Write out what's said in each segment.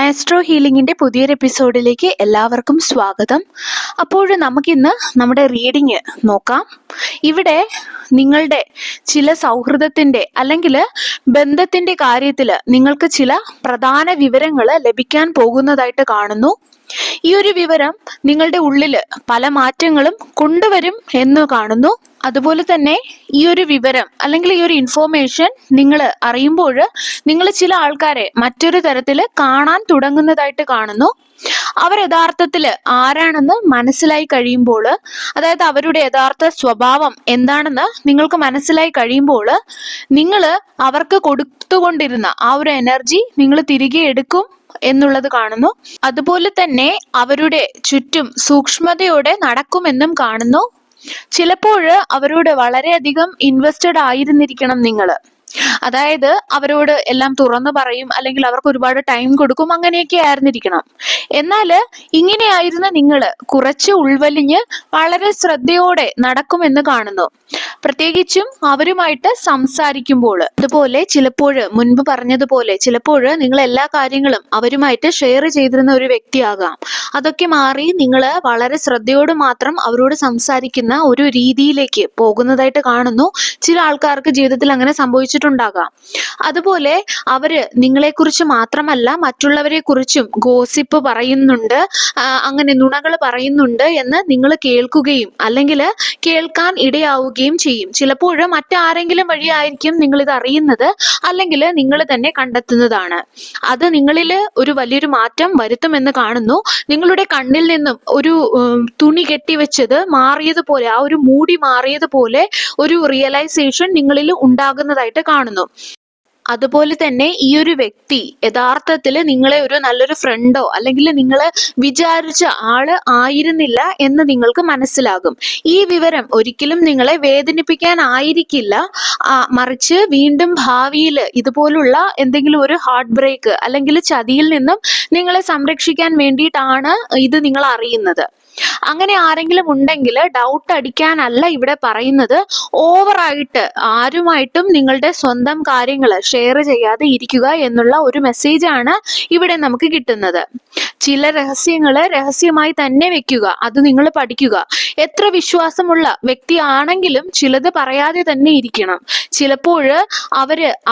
Astro ഹീലിംഗിന്റെ പുതിയൊരു എപ്പിസോഡിലേക്ക് എല്ലാവർക്കും സ്വാഗതം. അപ്പോൾ നമുക്കിന്ന് നമ്മുടെ റീഡിങ് നോക്കാം. ഇവിടെ നിങ്ങളുടെ ചില സൗഹൃദത്തിന്റെ അല്ലെങ്കിൽ ബന്ധത്തിന്റെ കാര്യത്തിൽ നിങ്ങൾക്ക് ചില പ്രധാന വിവരങ്ങൾ ലഭിക്കാൻ പോകുന്നതായിട്ട് കാണുന്നു. ഈ ഒരു വിവരം നിങ്ങളുടെ ഉള്ളില് പല മാറ്റങ്ങളും കൊണ്ടുവരും എന്ന് കാണുന്നു. അതുപോലെ തന്നെ ഈ ഒരു വിവരം അല്ലെങ്കിൽ ഈ ഒരു ഇൻഫോർമേഷൻ നിങ്ങൾ അറിയുമ്പോൾ നിങ്ങൾ ചില ആൾക്കാരെ മറ്റൊരു തരത്തിൽ കാണാൻ തുടങ്ങുന്നതായിട്ട് കാണുന്നു. അവർ യഥാർത്ഥത്തില് ആരാണെന്ന് മനസ്സിലായി കഴിയുമ്പോൾ, അതായത് അവരുടെ യഥാർത്ഥ സ്വഭാവം എന്താണെന്ന് നിങ്ങൾക്ക് മനസ്സിലായി കഴിയുമ്പോൾ, നിങ്ങൾ അവർക്ക് കൊടുത്തുകൊണ്ടിരുന്ന ആ ഒരു എനർജി നിങ്ങൾ തിരികെ എടുക്കും എന്നുള്ളത് കാണുന്നു. അതുപോലെ തന്നെ അവരുടെ ചുറ്റും സൂക്ഷ്മതയോടെ നടക്കുമെന്നും കാണുന്നു. ചിലപ്പോൾ അവരോട് വളരെയധികം ഇൻവെസ്റ്റഡ് ആയിരുന്നിരിക്കണം നിങ്ങൾ. അതായത് അവരോട് എല്ലാം തുറന്നു പറയും, അല്ലെങ്കിൽ അവർക്ക് ഒരുപാട് ടൈം കൊടുക്കും, അങ്ങനെയൊക്കെ ആയിരുന്നിരിക്കണം. എന്നാൽ ഇങ്ങനെയായിരുന്ന നിങ്ങൾ കുറച്ച് ഉൾവലിഞ്ഞ് വളരെ ശ്രദ്ധയോടെ നടക്കുമെന്ന് കാണുന്നു. പ്രത്യേകിച്ചും അവരുമായിട്ട് സംസാരിക്കുമ്പോൾ. അതുപോലെ ചിലപ്പോൾ മുൻപ് പറഞ്ഞതുപോലെ ചിലപ്പോൾ നിങ്ങൾ എല്ലാ കാര്യങ്ങളും അവരുമായിട്ട് ഷെയർ ചെയ്തിരുന്ന ഒരു വ്യക്തിയാകാം. അതൊക്കെ മാറി നിങ്ങൾ വളരെ ശ്രദ്ധയോട് മാത്രം അവരോട് സംസാരിക്കുന്ന ഒരു രീതിയിലേക്ക് പോകുന്നതായിട്ട് കാണുന്നു. ചില ആൾക്കാർക്ക് ജീവിതത്തിൽ അങ്ങനെ സംഭവിച്ചിട്ടുണ്ടാകാം. അതുപോലെ അവര് നിങ്ങളെക്കുറിച്ച് മാത്രമല്ല മറ്റുള്ളവരെ കുറിച്ചും ഗോസിപ്പ് പറയുന്നുണ്ട്, അങ്ങനെ നുണകൾ പറയുന്നുണ്ട് എന്ന് നിങ്ങൾ കേൾക്കുകയും അല്ലെങ്കിൽ കേൾക്കാൻ ഇടയാവുകയും ചെയ്യും. ചിലപ്പോൾ മറ്റാരെങ്കിലും വഴിയായിരിക്കും നിങ്ങൾ ഇത് അറിയുന്നത്, അല്ലെങ്കിൽ നിങ്ങൾ തന്നെ കണ്ടെത്തുന്നതാണ്. അത് നിങ്ങളിൽ ഒരു വലിയൊരു മാറ്റം വരുത്തുമെന്ന് കാണുന്നു. നിങ്ങളുടെ കണ്ണിൽ നിന്നും ഒരു തുണി കെട്ടിവെച്ചത് മാറിയതുപോലെ, ആ ഒരു മൂടി മാറിയതുപോലെ ഒരു റിയലൈസേഷൻ നിങ്ങളിൽ ഉണ്ടാകുന്നതായിട്ട് കാണുന്നു. അതുപോലെ തന്നെ ഈ ഒരു വ്യക്തി യഥാർത്ഥത്തിൽ നിങ്ങളെ ഒരു നല്ലൊരു ഫ്രണ്ടോ അല്ലെങ്കിൽ നിങ്ങൾ വിചാരിച്ച ആള് ആയിരുന്നില്ല എന്ന് നിങ്ങൾക്ക് മനസ്സിലാകും. ഈ വിവരം ഒരിക്കലും നിങ്ങളെ വേദനിപ്പിക്കാനായിരിക്കില്ല, മറിച്ച് വീണ്ടും ഭാവിയിൽ ഇതുപോലുള്ള എന്തെങ്കിലും ഒരു ഹാർട്ട് ബ്രേക്ക് അല്ലെങ്കിൽ ചതിയിൽ നിന്നും നിങ്ങളെ സംരക്ഷിക്കാൻ വേണ്ടിയിട്ടാണ് ഇത് നിങ്ങൾ അറിയുന്നത്. അങ്ങനെ ആരെങ്കിലും ഉണ്ടെങ്കിൽ ഡൗട്ട് അടിക്കാനല്ല ഇവിടെ പറയുന്നത്. ഓവറായിട്ട് ആരുമായിട്ടും നിങ്ങളുടെ സ്വന്തം കാര്യങ്ങൾ ഷെയർ ചെയ്യാതെ ഇരിക്കുക എന്നുള്ള ഒരു മെസ്സേജാണ് ഇവിടെ നമുക്ക് കിട്ടുന്നത്. ചില രഹസ്യങ്ങള് രഹസ്യമായി തന്നെ വെക്കുക, അത് നിങ്ങൾ പഠിക്കുക. എത്ര വിശ്വാസമുള്ള വ്യക്തിയാണെങ്കിലും ചിലത് പറയാതെ തന്നെ ഇരിക്കണം. ചിലപ്പോൾ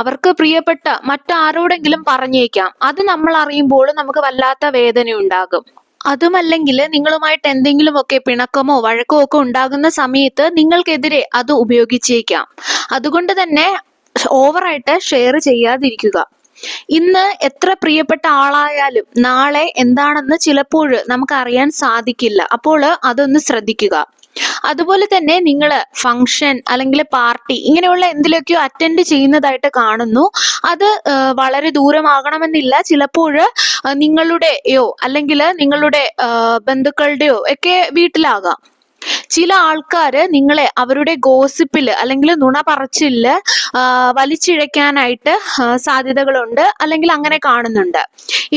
അവർക്ക് പ്രിയപ്പെട്ട മറ്റാരോടെങ്കിലും പറഞ്ഞേക്കാം. അത് നമ്മൾ അറിയുമ്പോൾ നമുക്ക് വല്ലാത്ത വേദന ഉണ്ടാകും. അതുമല്ലെങ്കിൽ നിങ്ങളുമായിട്ട് എന്തെങ്കിലുമൊക്കെ പിണക്കമോ വഴക്കോ ഒക്കെ ഉണ്ടാകുന്ന സമയത്ത് നിങ്ങൾക്കെതിരെ അത് ഉപയോഗിച്ചേക്കാം. അതുകൊണ്ട് തന്നെ ഓവറായിട്ട് ഷെയർ ചെയ്യാതിരിക്കുക. ഇന്ന് എത്ര പ്രിയപ്പെട്ട ആളായാലും നാളെ എന്താണെന്ന് ചിലപ്പോൾ നമുക്ക് അറിയാൻ സാധിക്കില്ല. അപ്പോൾ അതൊന്ന് ശ്രദ്ധിക്കുക. അതുപോലെ തന്നെ നിങ്ങൾ ഫംഗ്ഷൻ അല്ലെങ്കിൽ പാർട്ടി ഇങ്ങനെയുള്ള എന്തിലൊക്കെയോ അറ്റൻഡ് ചെയ്യുന്നതായിട്ട് കാണുന്നു. അത് വളരെ ദൂരമാകണമെന്നില്ല. ചിലപ്പോൾ നിങ്ങളുടെയോ അല്ലെങ്കിൽ നിങ്ങളുടെ ബന്ധുക്കളുടെയോ ഒക്കെ വീട്ടിലാകാം. ചില ആൾക്കാര് നിങ്ങളെ അവരുടെ ഗോസിപ്പില് അല്ലെങ്കിൽ നുണ പറച്ചില് വലിച്ചിഴയ്ക്കാനായിട്ട് സാധ്യതകളുണ്ട്, അല്ലെങ്കിൽ അങ്ങനെ കാണുന്നുണ്ട്.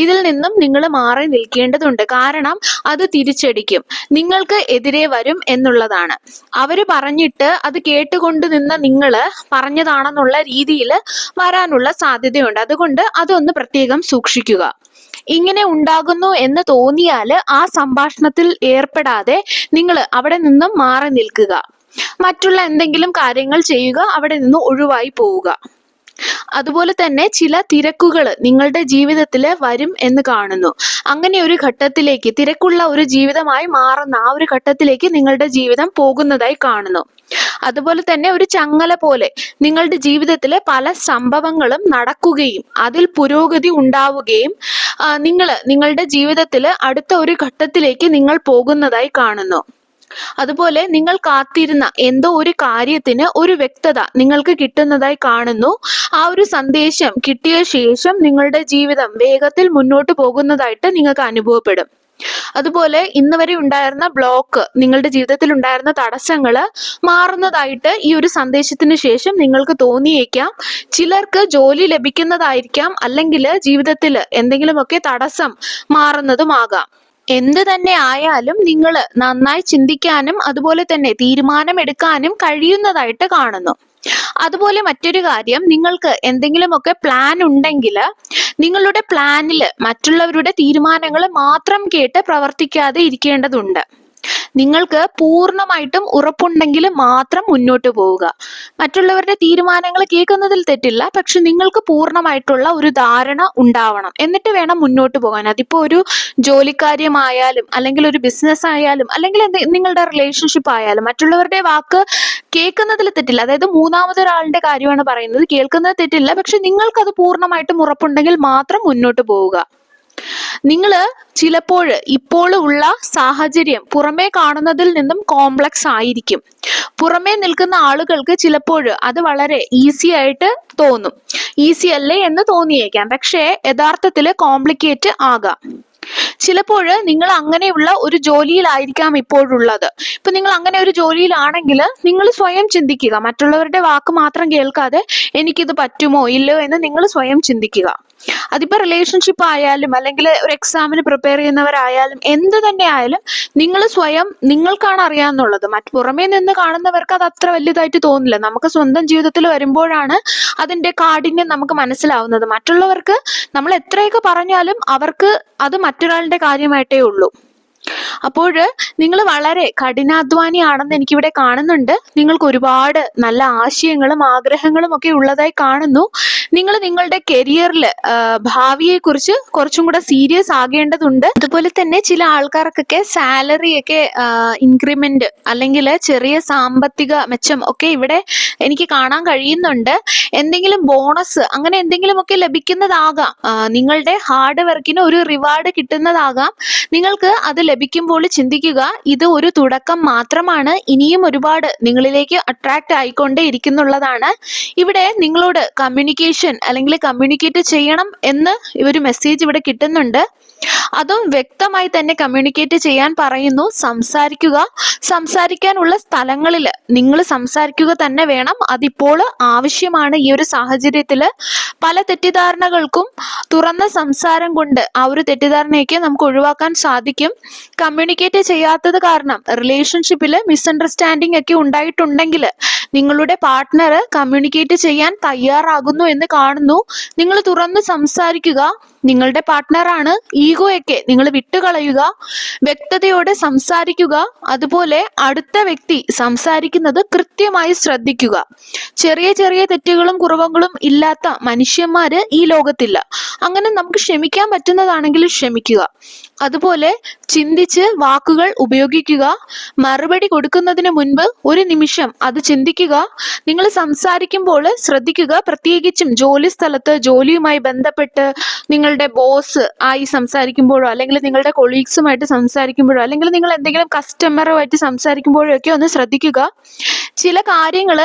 ഇതിൽ നിന്നും നിങ്ങൾ മാറി നിൽക്കേണ്ടതുണ്ട്. കാരണം അത് തിരിച്ചടിക്കും, നിങ്ങൾക്ക് എതിരെ വരും എന്നുള്ളതാണ്. അവര് പറഞ്ഞിട്ട് അത് കേട്ടുകൊണ്ട് നിന്ന നിങ്ങള് പറഞ്ഞതാണെന്നുള്ള രീതിയിൽ വരാനുള്ള സാധ്യതയുണ്ട്. അതുകൊണ്ട് അതൊന്ന് പ്രത്യേകം സൂക്ഷിക്കുക. ഇങ്ങനെ ഉണ്ടാകുന്നു എന്ന് തോന്നിയാൽ ആ സംഭാഷണത്തിൽ ഏർപ്പെടാതെ നിങ്ങൾ അവിടെ നിന്നും മാറി നിൽക്കുക. മറ്റുള്ള എന്തെങ്കിലും കാര്യങ്ങൾ ചെയ്യുക, അവിടെ നിന്ന് ഒഴിവായി പോവുക. അതുപോലെ തന്നെ ചില തിരക്കുകൾ നിങ്ങളുടെ ജീവിതത്തിൽ വരും എന്ന് കാണുന്നു. അങ്ങനെ ഒരു ഘട്ടത്തിലേക്ക്, തിരക്കുള്ള ഒരു ജീവിതമായി മാറുന്ന ആ ഒരു ഘട്ടത്തിലേക്ക് നിങ്ങളുടെ ജീവിതം പോകുന്നതായി കാണുന്നു. അതുപോലെ തന്നെ ഒരു ചങ്ങല പോലെ നിങ്ങളുടെ ജീവിതത്തിലെ പല സംഭവങ്ങളും നടക്കുകയും അതിൽ പുരോഗതി ഉണ്ടാവുകയും നിങ്ങളുടെ ജീവിതത്തിൽ അടുത്ത ഒരു ഘട്ടത്തിലേക്ക് നിങ്ങൾ പോകുന്നതായി കാണുന്നു. അതുപോലെ നിങ്ങൾ കാത്തിരുന്ന എന്തോ ഒരു കാര്യത്തിന് ഒരു വ്യക്തത നിങ്ങൾക്ക് കിട്ടുന്നതായി കാണുന്നു. ആ ഒരു സന്ദേശം കിട്ടിയ ശേഷം നിങ്ങളുടെ ജീവിതം വേഗത്തിൽ മുന്നോട്ട് പോകുന്നതായിട്ട് നിങ്ങൾക്ക് അനുഭവപ്പെടും. അതുപോലെ ഇന്ന് വരെ ഉണ്ടായിരുന്ന ബ്ലോക്ക്, നിങ്ങളുടെ ജീവിതത്തിൽ ഉണ്ടായിരുന്ന തടസ്സങ്ങള് മാറുന്നതായിട്ട് ഈ ഒരു സന്ദേശത്തിന് ശേഷം നിങ്ങൾക്ക് തോന്നിയേക്കാം. ചിലർക്ക് ജോലി ലഭിക്കുന്നതായിരിക്കാം, അല്ലെങ്കിൽ ജീവിതത്തിൽ എന്തെങ്കിലുമൊക്കെ തടസ്സം മാറുന്നതുമാകാം. എന്ത് തന്നെ ആയാലും നിങ്ങൾ നന്നായി ചിന്തിക്കാനും അതുപോലെ തന്നെ തീരുമാനമെടുക്കാനും കഴിയുന്നതായിട്ട് കാണുന്നു. അതുപോലെ മറ്റൊരു കാര്യം, നിങ്ങൾക്ക് എന്തെങ്കിലുമൊക്കെ പ്ലാൻ ഉണ്ടെങ്കിൽ നിങ്ങളുടെ പ്ലാനിൽ മറ്റുള്ളവരുടെ തീരുമാനങ്ങൾ മാത്രം കേട്ട് പ്രവർത്തിക്കാതെ ഇരിക്കേണ്ടതുണ്ട്. നിങ്ങൾക്ക് പൂർണ്ണമായിട്ടും ഉറപ്പുണ്ടെങ്കിൽ മാത്രം മുന്നോട്ട് പോവുക. മറ്റുള്ളവരുടെ തീരുമാനങ്ങൾ കേൾക്കുന്നതിൽ തെറ്റില്ല, പക്ഷെ നിങ്ങൾക്ക് പൂർണ്ണമായിട്ടുള്ള ഒരു ധാരണ ഉണ്ടാവണം, എന്നിട്ട് വേണം മുന്നോട്ട് പോകാൻ. അതിപ്പോ ഒരു ജോലിക്കാര്യമായാലും അല്ലെങ്കിൽ ഒരു ബിസിനസ് ആയാലും അല്ലെങ്കിൽ നിങ്ങളുടെ റിലേഷൻഷിപ്പ് ആയാലും മറ്റുള്ളവരുടെ വാക്ക് കേൾക്കുന്നതിൽ തെറ്റില്ല. അതായത് മൂന്നാമതൊരാളുടെ കാര്യമാണ് പറയുന്നത്, കേൾക്കുന്നത് തെറ്റില്ല, പക്ഷെ നിങ്ങൾക്കത് പൂർണ്ണമായിട്ടും ഉറപ്പുണ്ടെങ്കിൽ മാത്രം മുന്നോട്ട് പോവുക. നിങ്ങൾ ചിലപ്പോൾ ഇപ്പോൾ ഉള്ള സാഹചര്യം പുറമേ കാണുന്നതിൽ നിന്നും കോംപ്ലക്സ് ആയിരിക്കും. പുറമേ നിൽക്കുന്ന ആളുകൾക്ക് ചിലപ്പോൾ അത് വളരെ ഈസി ആയിട്ട് തോന്നും, ഈസി അല്ലേ എന്ന് തോന്നിയേക്കാം, പക്ഷേ യഥാർത്ഥത്തിൽ കോംപ്ലിക്കേറ്റ് ആകാം. ചിലപ്പോൾ നിങ്ങൾ അങ്ങനെയുള്ള ഒരു ജോലിയിലായിരിക്കാം ഇപ്പോഴുള്ളത്. ഇപ്പൊ നിങ്ങൾ അങ്ങനെ ഒരു ജോലിയിലാണെങ്കിൽ നിങ്ങൾ സ്വയം ചിന്തിക്കുക, മറ്റുള്ളവരുടെ വാക്ക് മാത്രം കേൾക്കാതെ എനിക്കിത് പറ്റുമോ ഇല്ലയോ എന്ന് നിങ്ങൾ സ്വയം ചിന്തിക്കുക. അതിപ്പോ റിലേഷൻഷിപ്പ് ആയാലും അല്ലെങ്കിൽ ഒരു എക്സാമിന് പ്രിപ്പയർ ചെയ്യുന്നവരായാലും എന്ത് തന്നെ ആയാലും നിങ്ങൾ സ്വയം, നിങ്ങൾക്കാണ് അറിയാന്നുള്ളത്. പുറമേ നിന്ന് കാണുന്നവർക്ക് അത് അത്ര വലുതായിട്ട് തോന്നില്ല. നമുക്ക് സ്വന്തം ജീവിതത്തിൽ വരുമ്പോഴാണ് അതിന്റെ കാഠിന്യം നമുക്ക് മനസ്സിലാവുന്നത്. മറ്റുള്ളവർക്ക് നമ്മൾ എത്രയൊക്കെ പറഞ്ഞാലും അവർക്ക് അത് മറ്റൊരാളുടെ കാര്യമായിട്ടേ ഉള്ളൂ. അപ്പോൾ നിങ്ങൾ വളരെ കഠിനാധ്വാനിയാണെന്ന് എനിക്കിവിടെ കാണുന്നുണ്ട്. നിങ്ങൾക്ക് ഒരുപാട് നല്ല ആശയങ്ങളും ആഗ്രഹങ്ങളും ഒക്കെ ഉള്ളതായി കാണുന്നു. നിങ്ങൾ നിങ്ങളുടെ കരിയറിൽ ഭാവിയെ കുറിച്ച് കുറച്ചും കൂടെ സീരിയസ് ആകേണ്ടതുണ്ട്. അതുപോലെ തന്നെ ചില ആൾക്കാർക്കൊക്കെ സാലറി ഒക്കെ ഇൻക്രിമെന്റ് അല്ലെങ്കിൽ ചെറിയ സാമ്പത്തിക മെച്ചം ഒക്കെ ഇവിടെ എനിക്ക് കാണാൻ കഴിയുന്നുണ്ട്. എന്തെങ്കിലും ബോണസ് അങ്ങനെ എന്തെങ്കിലുമൊക്കെ ലഭിക്കുന്നതാകാം. നിങ്ങളുടെ ഹാർഡ് വർക്കിന് ഒരു റിവാർഡ് കിട്ടുന്നതാകാം. നിങ്ങൾക്ക് അത് ലഭിക്കുമ്പോൾ ചിന്തിക്കുക, ഇത് ഒരു തുടക്കം മാത്രമാണ്, ഇനിയും ഒരുപാട് നിങ്ങളിലേക്ക് അട്രാക്ട് ആയിക്കൊണ്ടേ ഇരിക്കുന്നുള്ളതാണ്. ഇവിടെ നിങ്ങളോട് കമ്മ്യൂണിക്കേഷൻ അല്ലെങ്കിൽ കമ്മ്യൂണിക്കേറ്റ് ചെയ്യണം എന്ന് ഒരു മെസ്സേജ് ഇവിടെ കിട്ടുന്നുണ്ട്. അതും വ്യക്തമായി തന്നെ കമ്മ്യൂണിക്കേറ്റ് ചെയ്യാൻ പറയുന്നു. സംസാരിക്കാനുള്ള സ്ഥലങ്ങളിൽ നിങ്ങൾ സംസാരിക്കുക തന്നെ വേണം. അതിപ്പോൾ ആവശ്യമാണ്. ഈ ഒരു സാഹചര്യത്തിൽ പല തെറ്റിദ്ധാരണകൾക്കും തുറന്ന സംസാരം കൊണ്ട് ആ ഒരു തെറ്റിദ്ധാരണയൊക്കെ നമുക്ക് ഒഴിവാക്കാൻ സാധിക്കും. കമ്മ്യൂണിക്കേറ്റ് ചെയ്യാത്തത് കാരണം റിലേഷൻഷിപ്പിൽ മിസ്അണ്ടർസ്റ്റാൻഡിങ് ഒക്കെ ഉണ്ടായിട്ടുണ്ടെങ്കിൽ നിങ്ങളുടെ പാർട്ട്ണർ കമ്മ്യൂണിക്കേറ്റ് ചെയ്യാൻ തയ്യാറാകുന്നു എന്ന് കാണുന്നു. നിങ്ങൾ തുറന്ന് സംസാരിക്കുക. നിങ്ങളുടെ പാർട്ട്ണറാണ്, ഈഗോയൊക്കെ നിങ്ങൾ വിട്ടുകളയുക, വ്യക്തതയോടെ സംസാരിക്കുക. അതുപോലെ അടുത്ത വ്യക്തി സംസാരിക്കുന്നത് കൃത്യമായി ശ്രദ്ധിക്കുക. ചെറിയ ചെറിയ തെറ്റുകളും കുറവുകളും ഇല്ലാത്ത മനുഷ്യന്മാര് ഈ ലോകത്തില്ല. അങ്ങനെ നമുക്ക് ക്ഷമിക്കാൻ പറ്റുന്നതാണെങ്കിൽ ക്ഷമിക്കുക. അതുപോലെ ചിന്തിച്ച് വാക്കുകൾ ഉപയോഗിക്കുക. മറുപടി കൊടുക്കുന്നതിന് മുൻപ് ഒരു നിമിഷം അത് ചിന്തിക്കുക. നിങ്ങൾ സംസാരിക്കുമ്പോൾ ശ്രദ്ധിക്കുക, പ്രത്യേകിച്ചും ജോലി സ്ഥലത്ത് ജോലിയുമായി ബന്ധപ്പെട്ട് നിങ്ങളുടെ ബോസ് ആയി സംസാരിക്കുമ്പോഴോ അല്ലെങ്കിൽ നിങ്ങളുടെ കൊളീഗ്സുമായിട്ട് സംസാരിക്കുമ്പോഴോ അല്ലെങ്കിൽ നിങ്ങൾ എന്തെങ്കിലും കസ്റ്റമറുമായിട്ട് സംസാരിക്കുമ്പോഴോ ഒക്കെ ഒന്ന് ശ്രദ്ധിക്കുക. ചില കാര്യങ്ങൾ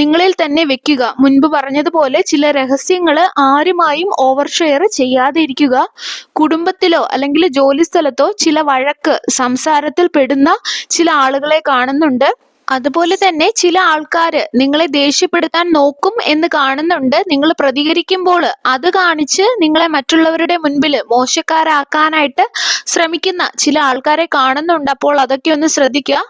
നിങ്ങളിൽ തന്നെ വെക്കുക. മുൻപ് പറഞ്ഞതുപോലെ ചില രഹസ്യങ്ങൾ ആരുമായും ഓവർ ഷെയർ ചെയ്യാതെ ഇരിക്കുക. കുടുംബത്തിലോ അല്ലെങ്കിൽ ജോലി സ്ഥലത്തോ ചില വഴക്ക് സംസാരത്തിൽ പെടുന്ന ചില ആളുകളെ കാണുന്നുണ്ട്. അതുപോലെ തന്നെ ചില ആൾക്കാര് നിങ്ങളെ ദേഷ്യപ്പെടുത്താൻ നോക്കും എന്ന് കാണുന്നുണ്ട്. നിങ്ങൾ പ്രതികരിക്കുമ്പോൾ അത് കാണിച്ച് നിങ്ങളെ മറ്റുള്ളവരുടെ മുൻപിൽ മോശക്കാരാക്കാനായിട്ട് ശ്രമിക്കുന്ന ചില ആൾക്കാരെ കാണുന്നുണ്ട്. അപ്പോൾ അതൊക്കെ ഒന്ന് ശ്രദ്ധിക്കുക.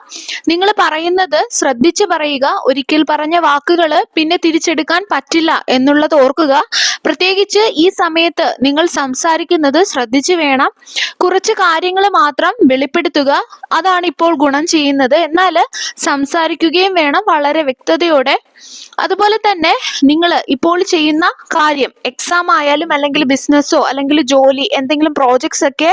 നിങ്ങൾ പറയുന്നത് ശ്രദ്ധിച്ച് പറയുക. ഒരിക്കൽ പറഞ്ഞ വാക്കുകൾ പിന്നെ തിരിച്ചെടുക്കാൻ പറ്റില്ല എന്നുള്ളത് ഓർക്കുക. പ്രത്യേകിച്ച് ഈ സമയത്ത് നിങ്ങൾ സംസാരിക്കുന്നത് ശ്രദ്ധിച്ചു വേണം. കുറച്ച് കാര്യങ്ങൾ മാത്രം വെളിപ്പെടുത്തുക. അതാണ് ഇപ്പോൾ ഗുണം ചെയ്യുന്നത്. എന്നാൽ സംസാരിക്കുകയും വേണം വളരെ വ്യക്തതയോടെ. അതുപോലെ തന്നെ നിങ്ങൾ ഇപ്പോൾ ചെയ്യുന്ന കാര്യം, എക്സാം ആയാലും അല്ലെങ്കിൽ ബിസിനസ്സോ അല്ലെങ്കിൽ ജോലി എന്തെങ്കിലും പ്രോജക്ട്സ് ഒക്കെ,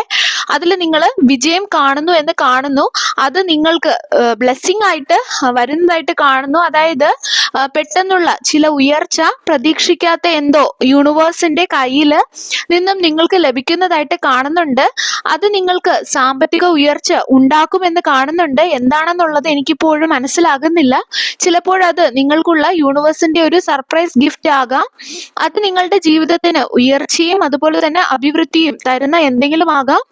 അതിൽ നിങ്ങൾ വിജയം കാണുന്നു എന്ന് കാണുന്നു. അത് നിങ്ങൾക്ക് ബ്ലെസ്സിങ് ആയിട്ട് വരുന്നതായിട്ട് കാണുന്നു. അതായത് പെട്ടെന്നുള്ള ചില ഉയർച്ച, പ്രതീക്ഷിക്കാത്ത എന്തോ യൂണിവേഴ്സിന്റെ കയ്യിൽ നിന്നും നിങ്ങൾക്ക് ലഭിക്കുന്നതായിട്ട് കാണുന്നുണ്ട്. അത് നിങ്ങൾക്ക് സാമ്പത്തിക ഉയർച്ച ഉണ്ടാക്കുമെന്ന് കാണുന്നുണ്ട്. എന്താണെന്നുള്ളത് എനിക്കിപ്പോഴും മനസ്സിലാകുന്നില്ല. ചിലപ്പോഴത് നിങ്ങൾക്കുള്ള യൂണിവേഴ്സിന്റെ ഒരു സർപ്രൈസ് ഗിഫ്റ്റ് ആകാം. അത് നിങ്ങളുടെ ജീവിതത്തിന് ഉയർച്ചയും അതുപോലെ തന്നെ അഭിവൃദ്ധിയും തരുന്ന എന്തെങ്കിലും ആകാം.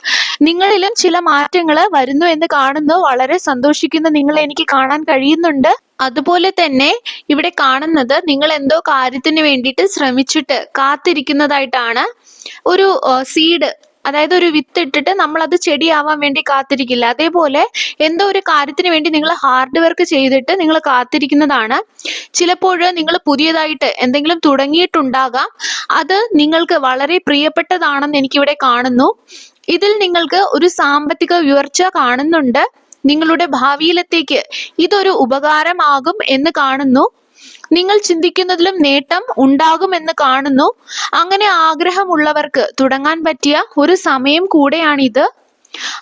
നിങ്ങളിലും ചില മാറ്റങ്ങൾ വരുന്നു എന്ന് കാണുന്നു. വളരെ സന്തോഷിക്കുന്ന നിങ്ങളെ എനിക്ക് കാണാൻ കഴിയുന്നുണ്ട്. അതുപോലെ തന്നെ ഇവിടെ കാണുന്നത് നിങ്ങൾ എന്തോ കാര്യത്തിന് വേണ്ടിയിട്ട് ശ്രമിച്ചിട്ട് കാത്തിരിക്കുന്നതായിട്ടാണ്. ഒരു സീഡ് അതായത് ഒരു വിത്ത് ഇട്ടിട്ട് നമ്മൾ അത് ചെടിയാവാൻ വേണ്ടി കാത്തിരിക്കില്ല. അതേപോലെ എന്തോ ഒരു കാര്യത്തിന് വേണ്ടി നിങ്ങൾ ഹാർഡ് വർക്ക് ചെയ്തിട്ട് നിങ്ങൾ കാത്തിരിക്കുന്നതാണ്. ചിലപ്പോൾ നിങ്ങൾ പുതിയതായിട്ട് എന്തെങ്കിലും തുടങ്ങിയിട്ടുണ്ടാകാം. അത് നിങ്ങൾക്ക് വളരെ പ്രിയപ്പെട്ടതാണെന്ന് എനിക്കിവിടെ കാണുന്നു. ഇതിൽ നിങ്ങൾക്ക് ഒരു സാമ്പത്തിക ഉയർച്ച കാണുന്നുണ്ട്. നിങ്ങളുടെ ഭാവിയിലത്തേക്ക് ഇതൊരു ഉപകാരമാകും എന്ന് കാണുന്നു. നിങ്ങൾ ചിന്തിക്കുന്നതിലും നേട്ടം ഉണ്ടാകുമെന്ന് കാണുന്നു. അങ്ങനെ ആഗ്രഹമുള്ളവർക്ക് തുടങ്ങാൻ പറ്റിയ ഒരു സമയം കൂടെയാണിത്.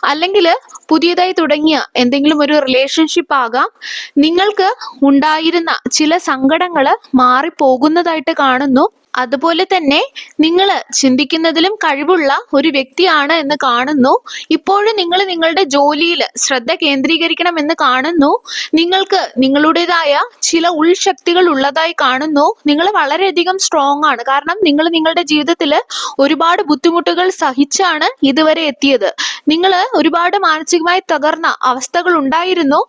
അല്ലെങ്കിൽ പുതിയതായി തുടങ്ങിയ എന്തെങ്കിലും ഒരു റിലേഷൻഷിപ്പ് ആകാം. നിങ്ങൾക്ക് ഉണ്ടായിരുന്ന ചില സങ്കടങ്ങൾ മാറിപ്പോകുന്നതായിട്ട് കാണുന്നു. അതുപോലെ തന്നെ നിങ്ങൾ ചിന്തിക്കുന്നതിലും കഴിവുള്ള ഒരു വ്യക്തിയാണ് എന്ന് കാണുന്നു. ഇപ്പോഴും നിങ്ങൾ നിങ്ങളുടെ ജോലിയിൽ ശ്രദ്ധ കേന്ദ്രീകരിക്കണം എന്ന് കാണുന്നു. നിങ്ങൾക്ക് നിങ്ങളുടേതായ ചില ഉൾശക്തികൾ ഉള്ളതായി കാണുന്നു. നിങ്ങൾ വളരെയധികം സ്ട്രോങ് ആണ്. കാരണം നിങ്ങൾ നിങ്ങളുടെ ജീവിതത്തിൽ ഒരുപാട് ബുദ്ധിമുട്ടുകൾ സഹിച്ചാണ് ഇതുവരെ എത്തിയത്. നിങ്ങൾ ഒരുപാട് മാനസികമായി തകർന്ന അവസ്ഥകൾ ഉണ്ടായിരുന്നു.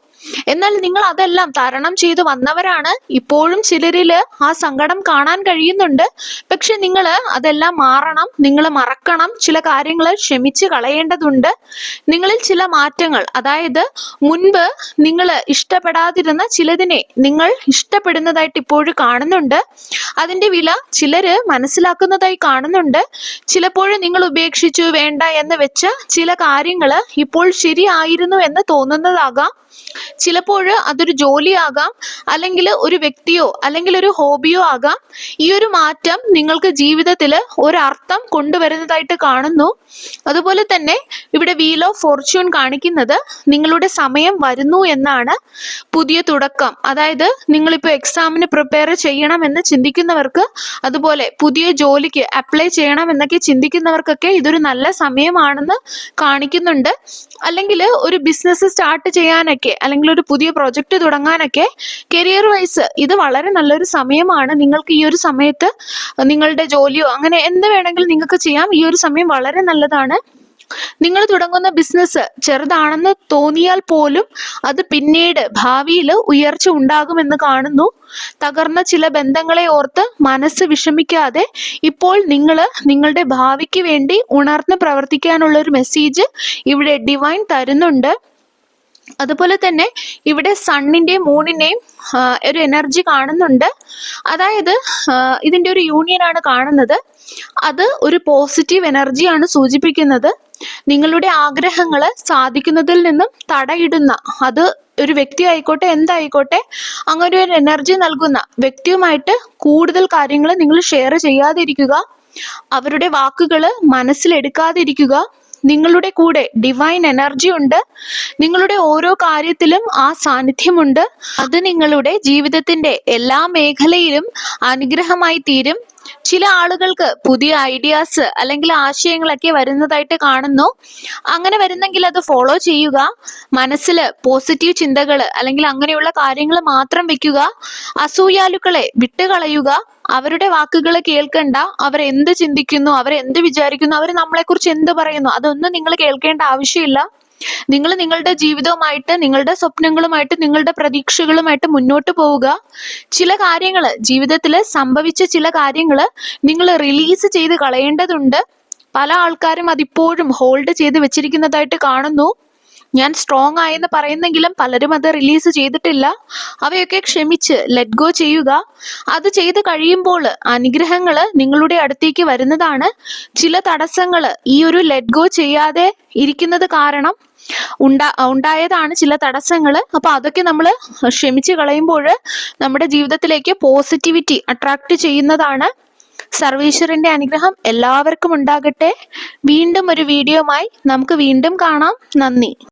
എന്നാൽ നിങ്ങൾ അതെല്ലാം തരണം ചെയ്തു വന്നവരാണ്. ഇപ്പോഴും ചിലരില് ആ സങ്കടം കാണാൻ കഴിയുന്നുണ്ട്. പക്ഷെ നിങ്ങൾ അതെല്ലാം മാറണം. നിങ്ങൾ മറക്കണം. ചില കാര്യങ്ങൾ ക്ഷമിച്ച് കളയേണ്ടതുണ്ട്. നിങ്ങളിൽ ചില മാറ്റങ്ങൾ, അതായത് മുൻപ് നിങ്ങൾ ഇഷ്ടപ്പെടാതിരുന്ന ചിലതിനെ നിങ്ങൾ ഇഷ്ടപ്പെടുന്നതായിട്ട് ഇപ്പോഴും കാണുന്നുണ്ട്. അതിന്റെ വില ചിലര് മനസ്സിലാക്കുന്നതായി കാണുന്നുണ്ട്. ചിലപ്പോഴും നിങ്ങൾ ഉപേക്ഷിച്ചു വേണ്ട എന്ന് വെച്ച ചില കാര്യങ്ങൾ ഇപ്പോൾ ശരിയായിരുന്നു എന്ന് തോന്നുന്നതാകാം. ചിലപ്പോൾ അതൊരു ജോലിയാകാം, അല്ലെങ്കിൽ ഒരു വ്യക്തിയോ അല്ലെങ്കിൽ ഒരു ഹോബിയോ ആകാം. ഈ ഒരു മാറ്റം നിങ്ങൾക്ക് ജീവിതത്തിൽ ഒരർത്ഥം കൊണ്ടുവരുന്നതായിട്ട് കാണുന്നു. അതുപോലെ തന്നെ ഇവിടെ വീൽ ഓഫ് ഫോർച്യൂൺ കാണിക്കുന്നത് നിങ്ങളുടെ സമയം വരുന്നു എന്നാണ്. പുതിയ തുടക്കം, അതായത് നിങ്ങളിപ്പോൾ എക്സാമിന് പ്രിപ്പയർ ചെയ്യണമെന്ന് ചിന്തിക്കുന്നവർക്ക്, അതുപോലെ പുതിയ ജോലിക്ക് അപ്ലൈ ചെയ്യണം എന്നൊക്കെ ചിന്തിക്കുന്നവർക്കൊക്കെ ഇതൊരു നല്ല സമയമാണെന്ന് കാണിക്കുന്നുണ്ട്. അല്ലെങ്കിൽ ഒരു ബിസിനസ് സ്റ്റാർട്ട് ചെയ്യാനൊക്കെ, അല്ലെങ്കിൽ ഒരു പുതിയ പ്രൊജക്ട് തുടങ്ങാനൊക്കെ കരിയർ വൈസ് ഇത് വളരെ നല്ലൊരു സമയമാണ്. നിങ്ങൾക്ക് ഈ ഒരു സമയത്ത് നിങ്ങളുടെ ജോലിയോ അങ്ങനെ എന്ത് വേണമെങ്കിലും നിങ്ങൾക്ക് ചെയ്യാം. ഈ ഒരു സമയം വളരെ നല്ലതാണ്. നിങ്ങൾ തുടങ്ങുന്ന ബിസിനസ് ചെറുതാണെന്ന് തോന്നിയാൽ പോലും അത് പിന്നീട് ഭാവിയിൽ ഉയർച്ച ഉണ്ടാകുമെന്ന് കാണുന്നു. തകർന്ന ചില ബന്ധങ്ങളെ ഓർത്ത് മനസ്സ് വിഷമിക്കാതെ ഇപ്പോൾ നിങ്ങൾ നിങ്ങളുടെ ഭാവിക്ക് വേണ്ടി ഉണർന്ന് പ്രവർത്തിക്കാനുള്ള ഒരു മെസ്സേജ് ഇവിടെ ഡിവൈൻ തരുന്നുണ്ട്. അതുപോലെ തന്നെ ഇവിടെ സണ്ണിന്റെയും മൂണിന്റെയും ഒരു എനർജി കാണുന്നുണ്ട്. അതായത് ഇതിന്റെ ഒരു യൂണിയനാണ് കാണുന്നത്. അത് ഒരു പോസിറ്റീവ് എനർജിയാണ് സൂചിപ്പിക്കുന്നത്. നിങ്ങളുടെ ആഗ്രഹങ്ങൾ സാധിക്കുന്നതിൽ നിന്നും തടയിടുന്ന, അത് ഒരു വ്യക്തി ആയിക്കോട്ടെ എന്തായിക്കോട്ടെ, അങ്ങനെ ഒരു എനർജി നൽകുന്ന വ്യക്തിയുമായിട്ട് കൂടുതൽ കാര്യങ്ങൾ നിങ്ങൾ ഷെയർ ചെയ്യാതിരിക്കുക. അവരുടെ വാക്കുകൾ മനസ്സിലെടുക്കാതിരിക്കുക. നിങ്ങളുടെ കൂടെ ഡിവൈൻ എനർജി ഉണ്ട്. നിങ്ങളുടെ ഓരോ കാര്യത്തിലും ആ സാന്നിധ്യമുണ്ട്. അത് നിങ്ങളുടെ ജീവിതത്തിന്റെ എല്ലാ മേഖലയിലും അനുഗ്രഹമായി തീരും. ചില ആളുകൾക്ക് പുതിയ ഐഡിയാസ് അല്ലെങ്കിൽ ആശയങ്ങളൊക്കെ വരുന്നതായിട്ട് കാണുന്നു. അങ്ങനെ വരുന്നെങ്കിൽ അത് ഫോളോ ചെയ്യുക. മനസ്സിൽ പോസിറ്റീവ് ചിന്തകൾ അല്ലെങ്കിൽ അങ്ങനെയുള്ള കാര്യങ്ങൾ മാത്രം വെക്കുക. അസൂയാലുക്കളെ വിട്ടുകളയുക. അവരുടെ വാക്കുകൾ കേൾക്കണ്ട. അവർ എന്ത് ചിന്തിക്കുന്നു, അവർ എന്ത് വിചാരിക്കുന്നു, അവർ നമ്മളെക്കുറിച്ച് എന്ത് പറയുന്നു, അതൊന്നും നിങ്ങൾ കേൾക്കേണ്ട ആവശ്യമില്ല. നിങ്ങൾ നിങ്ങളുടെ ജീവിതവുമായിട്ട്, നിങ്ങളുടെ സ്വപ്നങ്ങളുമായിട്ട്, നിങ്ങളുടെ പ്രതീക്ഷകളുമായിട്ട് മുന്നോട്ട് പോവുക. ചില കാര്യങ്ങൾ, ജീവിതത്തിൽ സംഭവിച്ച ചില കാര്യങ്ങൾ നിങ്ങൾ റിലീസ് ചെയ്ത് കളയേണ്ടതുണ്ട്. പല ആൾക്കാരും അതിപ്പോഴും ഹോൾഡ് ചെയ്ത് വെച്ചിരിക്കുന്നതായിട്ട് കാണുന്നു. ഞാൻ സ്ട്രോങ് ആയെന്ന് പറയുന്നെങ്കിലും പലരും അത് റിലീസ് ചെയ്തിട്ടില്ല. അവയൊക്കെ ക്ഷമിച്ച് ലെറ്റ് ഗോ ചെയ്യുക. അത് ചെയ്ത് കഴിയുമ്പോൾ അനുഗ്രഹങ്ങൾ നിങ്ങളുടെ അടുത്തേക്ക് വരുന്നതാണ്. ചില തടസ്സങ്ങൾ ഈ ഒരു ലെറ്റ് ഗോ ചെയ്യാതെ ഇരിക്കുന്നത് കാരണം ഉണ്ടായതാണ് ചില തടസ്സങ്ങൾ. അപ്പൊ അതൊക്കെ നമ്മൾ ക്ഷമിച്ച് കളയുമ്പോൾ നമ്മുടെ ജീവിതത്തിലേക്ക് പോസിറ്റിവിറ്റി അട്രാക്ട് ചെയ്യുന്നതാണ്. സർവേശ്വരന്റെ അനുഗ്രഹം എല്ലാവർക്കും ഉണ്ടാകട്ടെ. വീണ്ടും ഒരു വീഡിയോയുമായി നമുക്ക് വീണ്ടും കാണാം. നന്ദി.